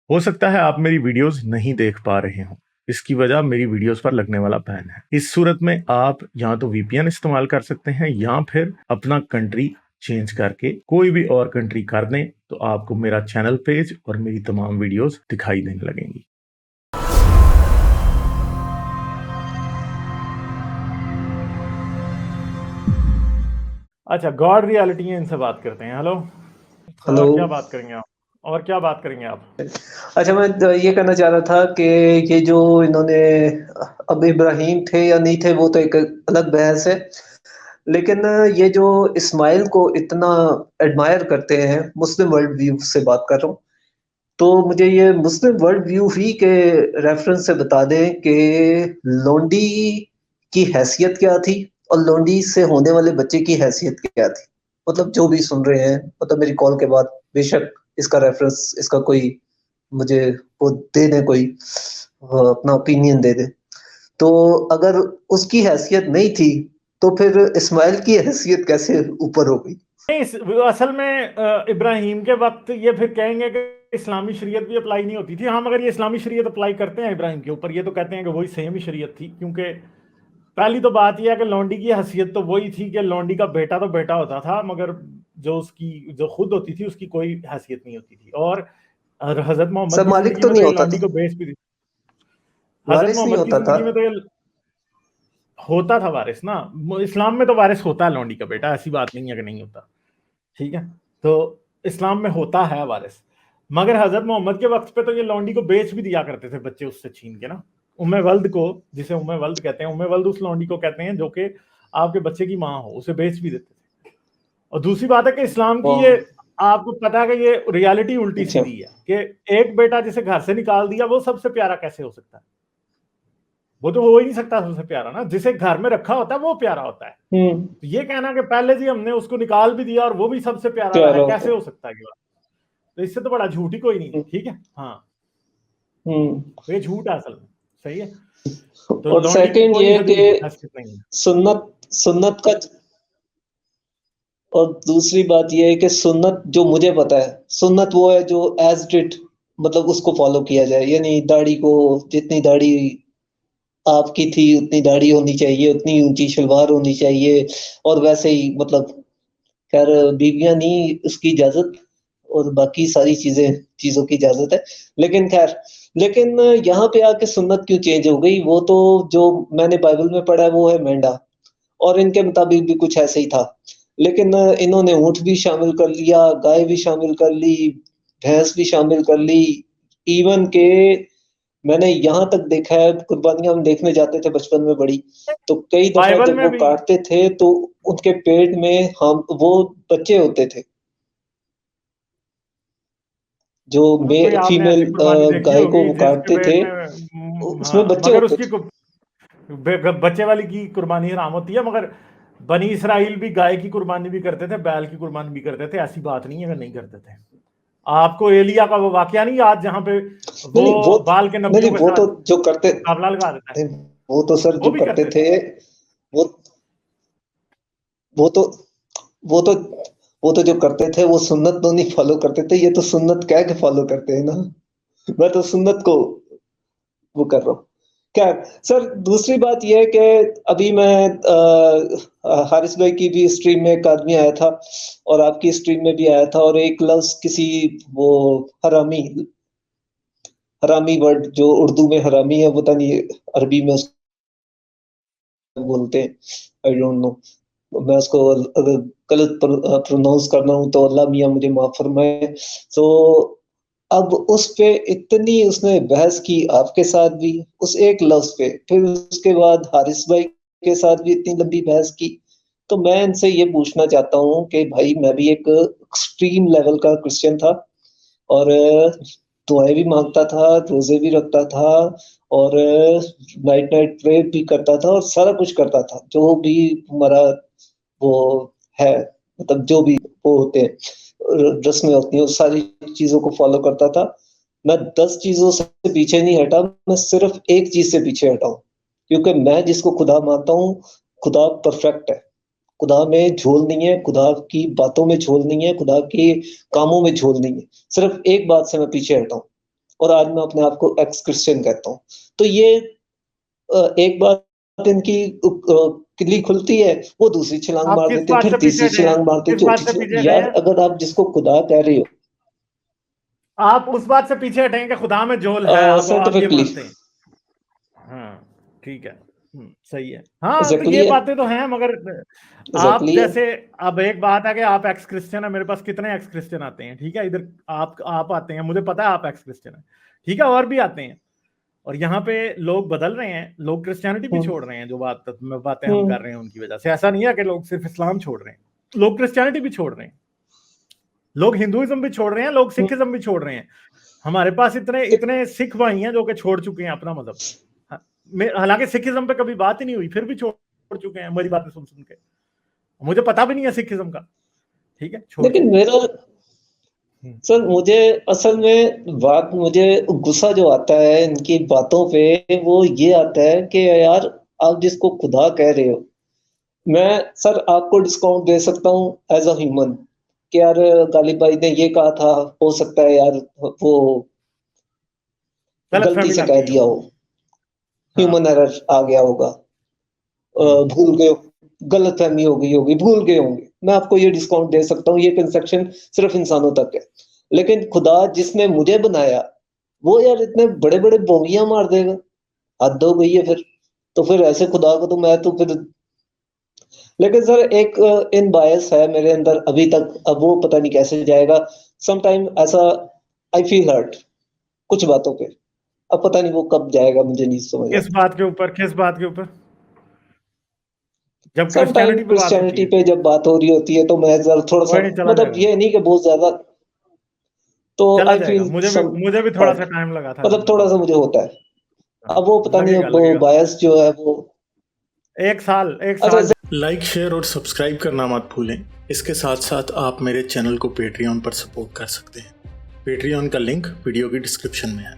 हो सकता है आप मेरी वीडियोस नहीं देख पा रहे हो। इसकी वजह मेरी वीडियोस पर लगने वाला बैन है। इस सूरत में आप या तो वीपीएन इस्तेमाल कर सकते हैं या फिर अपना कंट्री चेंज करके कोई भी और कंट्री कर दें, तो आपको मेरा चैनल पेज और मेरी तमाम वीडियोस दिखाई देने लगेंगी। अच्छा, गॉड रियलिटी है, इनसे बात करते हैं। हेलो। हेलो। क्या बात करेंगे आप? और क्या बात करेंगे आप? अच्छा, मैं ये कहना चाह रहा था कि ये जो इन्होंने अब इब्राहिम थे या नहीं थे वो तो एक अलग बहस है। लेकिन ये जो इस्माइल को इतना एडमायर करते हैं, मुस्लिम वर्ल्ड व्यू से बात कर रहा हूँ, तो मुझे ये मुस्लिम वर्ल्ड व्यू ही के रेफरेंस से बता दें कि लोंडी की हैसियत क्या थी और लोंडी से होने वाले बच्चे की हैसियत क्या थी। मतलब जो भी सुन रहे हैं, मतलब मेरी कॉल के बाद बेशक इसका रेफरेंस, इसका कोई मुझे वो दे दे, कोई अपना ओपिनियन दे दे। तो अगर उसकी हैसियत नहीं थी तो फिर इस्माइल की हैसियत कैसे ऊपर हो गई? नहीं, असल में इब्राहिम के वक्त ये फिर कहेंगे कि इस्लामी शरीयत भी अप्लाई नहीं होती थी। हम अगर ये इस्लामी शरीयत अप्लाई करते हैं इब्राहिम के ऊपर, ये तो कहते हैं कि वही सेम ही शरीयत थी। क्योंकि पहली तो बात यह है कि लौंडी की हैसियत तो वही थी कि लौंडी का बेटा तो बेटा होता था, मगर जो खुद होती थी उसकी कोई हैसियत नहीं होती थी। और हजरत मोहम्मद सब की मालिक जिंदगी तो में तो नहीं ये होता लौंडी था, को बेच भी दी। हजरत वारिस नहीं मोहम्मद की होता था। जिंदगी में तो ये होता था वारिस ना। इस्लाम में तो वारिस होता है लौंडी का बेटा, ऐसी बात नहीं है कि नहीं होता। ठीक है, तो इस्लाम में होता है वारिस। मगर हजरत मोहम्मद के वक्त पे तो ये लौंडी को बेच भी दिया करते थे बच्चे उससे छीन के ना। उम्मे वल्द को, जिसे उम्मे वल्द कहते हैं, उम्मे वल्द उस लौंडी को कहते हैं जो कि आपके बच्चे की माँ हो, उसे बेच भी देते थे। और दूसरी बात है कि इस्लाम की ये, वाह, आपको पता है कि ये रियलिटी उल्टी अच्छा। सीधी है कि एक बेटा जिसे घर से निकाल दिया वो सबसे प्यारा कैसे हो सकता है? वो तो हो ही नहीं सकता सबसे प्यारा ना। जिसे घर में रखा होता है वो प्यारा होता है। तो ये कहना कि पहले जी हमने उसको निकाल भी दिया और वो भी सबसे प्यारा रहा है, प्यारा होता कैसे है। हो सकता है? तो इससे तो बड़ा झूठ ही कोई नहीं है। हम्म। ठीक है, हाँ, हम्म। तो ये झूठ है असल में। सही है। तो और लौंडी की सेकंड कोई ये है कि हैसियत नहीं है। सुन्नत सुन्नत का, और दूसरी बात ये है कि सुन्नत जो मुझे पता है, सुन्नत वो है जो एज इट, मतलब उसको फॉलो किया जाए। यानी दाढ़ी को, जितनी दाढ़ी आपकी थी उतनी दाढ़ी होनी चाहिए, उतनी ऊंची शलवार होनी चाहिए। और वैसे ही मतलब, खैर बीवियां नहीं उसकी इजाजत, और बाकी सारी चीजों की इजाजत है। लेकिन खैर, लेकिन यहाँ पे आके सुन्नत क्यों चेंज हो गई? वो तो जो मैंने बाइबल में पढ़ा है वो है मेंढा, और इनके मुताबिक भी कुछ ऐसे ही था। लेकिन इन्होंने ऊंट भी शामिल कर लिया, गाय भी शामिल कर ली, भैंस भी शामिल कर ली। इवन के मैंने यहाँ तक देखा है, कुर्बानियां हम देखने जाते थे बचपन में बड़ी, तो कई दफा बाइबल जब में वो भी काटते थे तो उनके पेट में हम वो बच्चे होते थे, जो हाँ, कोई आपने फीमेल ऐसी कुर्बानी देखी गाय को होगी वो जिसके काटते पेट थे, में उसमें हाँ, बच्चे मगर होते उसकी थे। बच्चे वाली की कुर्बानी हराम होती है। मगर बनी इसराइल भी गाय की कुर्बानी भी करते थे, बैल की कुर्बानी भी करते थे। ऐसी बात नहीं है कि नहीं करते थे। आपको एलिया का वो वाकया नहीं याद, जहाँ पे नहीं वो नहीं वो बाल के नहीं नहीं नबियों के वो तो साथ जो करते मुकाबला लगा देता है? नहीं, वो तो सर वो जो भी करते करते थे। थे, वो वो तो वो तो वो तो जो करते थे वो सुन्नत तो नहीं फॉलो करते थे, ये तो सुन्नत कह के फॉलो करते हैं ना। मैं तो सुन्नत को वो कर रहा हूँ। क्या सर, दूसरी बात यह है कि अभी मैं हारिस भाई की भी स्ट्रीम में एक आदमी आया था, और आपकी स्ट्रीम में भी आया था, और एक लफ्ज किसी वो हरामी, हरामी वर्ड जो उर्दू में हरामी है, पता नहीं अरबी में उसको बोलते हैं, आई डोंट नो। मैं उसको अगर गलत प्रोनाउंस कर रहा हूँ तो अल्लाह मियाँ मुझे माफ फरमाए। तो अब उस पे इतनी उसने बहस की आपके साथ भी, उस एक लफ्ज पे, फिर उसके बाद हारिस भाई के साथ भी इतनी लंबी बहस की। तो मैं इनसे ये पूछना चाहता हूँ कि भाई, मैं भी एक एक्सट्रीम लेवल का क्रिश्चियन था, और दुआएं भी मांगता था, रोजे भी रखता था, और नाइट नाइट प्रे भी करता था, और सारा कुछ करता था जो भी हमारा वो है, मतलब जो भी वो होते हैं, रस्में होती हैं, उस सारी चीजों को फॉलो करता था। मैं 10 चीजों से पीछे नहीं हटा, मैं सिर्फ एक चीज से पीछे हटा हूँ, क्योंकि मैं जिसको खुदा मानता हूँ, खुदा परफेक्ट है। खुदा में झोल नहीं है, खुदा की बातों में झोल नहीं है, खुदा के कामों में झोल नहीं है। सिर्फ एक बात से मैं पीछे हटा हूँ, और आज मैं अपने आप को एक्स क्रिश्चियन कहता हूँ। तो ये एक बात इनकी किल्ली खुलती है, वो दूसरी छलांग आप मार किस देते, बात फिर से पीछे तीसरी हटे हैं? छलांग मारते, किस बात चौथी से छलांग। पीछे हटे यार हैं? अगर आप जिसको खुदा कह रहे हो आप उस बात से पीछे हटेंगे कि खुदा में झोल है, आप ये साइंटिफिकली मानते हैं? हाँ, ठीक है। सही है। हाँ, तो एग्जैक्टली ये है, बातें तो हैं, मगर आप एग्जैक्टली है। जैसे, अब एक बात है कि आप एक्स क्रिश्चियन है, मेरे पास कितने एक्स क्रिश्चियन आते हैं, ठीक है, इधर आप आते हैं, मुझे पता है आप एक्स क्रिश्चियन है, ठीक है, और भी आते हैं, और यहाँ पे लोग बदल रहे हैं, लोग क्रिश्चियनिटी भी हम्म, छोड़ रहे हैं, जो बातें हम हम्म, कर रहे हैं उनकी वजह से। ऐसा नहीं है कि लोग सिर्फ इस्लाम छोड़ रहे हैं, लोग क्रिश्चियनिटी भी छोड़ रहे हैं, लोग हिंदुइज्म भी छोड़ रहे हैं, लोग हम्म। सिखिज्म भी छोड़ रहे हैं। हमारे पास इतने इतने सिख भाई हैं जो कि छोड़ चुके हैं अपना मजहब। हालांकि सिखिज्म पे कभी बात ही नहीं हुई, फिर भी छोड़ चुके हैं मेरी बातें सुन सुन के। मुझे पता भी नहीं है सिखिज्म का, ठीक है, छोड़ लेकिन चुके मेरा हैं। सर, मुझे असल में बात, मुझे गुस्सा जो आता है इनकी बातों पे, वो ये आता है कि यार आप जिसको खुदा कह रहे हो, मैं सर आपको डिस्काउंट दे सकता हूँ एज अ ह्यूमन कि यार गालिब भाई ने ये कहा था, हो सकता है यार वो गलत गलती फहमी से लग कह गई दिया हो। हो, हाँ। ह्यूमन एरर आ गया होगा, हम्म। भूल गए, गलतफहमी हो गई होगी, भूल गए होंगे, मैं आपको ये डिस्काउंट दे सकता हूँ, ये कंसेप्शन सिर्फ इंसानों तक है। लेकिन खुदा जिसने मुझे बनाया, वो यार इतने बड़े बड़े बोंगियां मार देगा, हद हो गई है फिर। तो फिर ऐसे खुदा को तो मैं तो फिर, लेकिन सर एक इन बायस है मेरे अंदर अभी तक, अब वो पता नहीं कैसे जाएगा। सम टाइम ऐसा आई फील हर्ट कुछ बातों पे, अब पता नहीं वो कब जाएगा, मुझे नहीं समझ किस आता। बात के ऊपर, किस बात के ऊपर? जब सम टाइम क्रिश्चियनिटी पे बात होती क्रिश्चियनिटी है? पे जब बात हो रही होती है तो मैं जरा थोड़ा सा, कोई नहीं, चला मतलब जाएगा, ये नहीं कि बहुत ज्यादा, तो चला आई जाएगा। फील सम मुझे भी थोड़ा सा हर्ट, टाइम लगा था जब मतलब मैं थोड़ा सा बात कर मुझे रहा होता है। था। अब वो हाँ, पता नहीं, लगेगा अब वो लगेगा। बायस जो है वो, एक साल, एक अच्छा साल। लाइक, शेयर और सब्सक्राइब करना मत भूलें। इसके साथ साथ आप मेरे चैनल को पेट्रियन पर सपोर्ट कर सकते हैं। पेट्रियन का लिंक वीडियो की डिस्क्रिप्शन में है।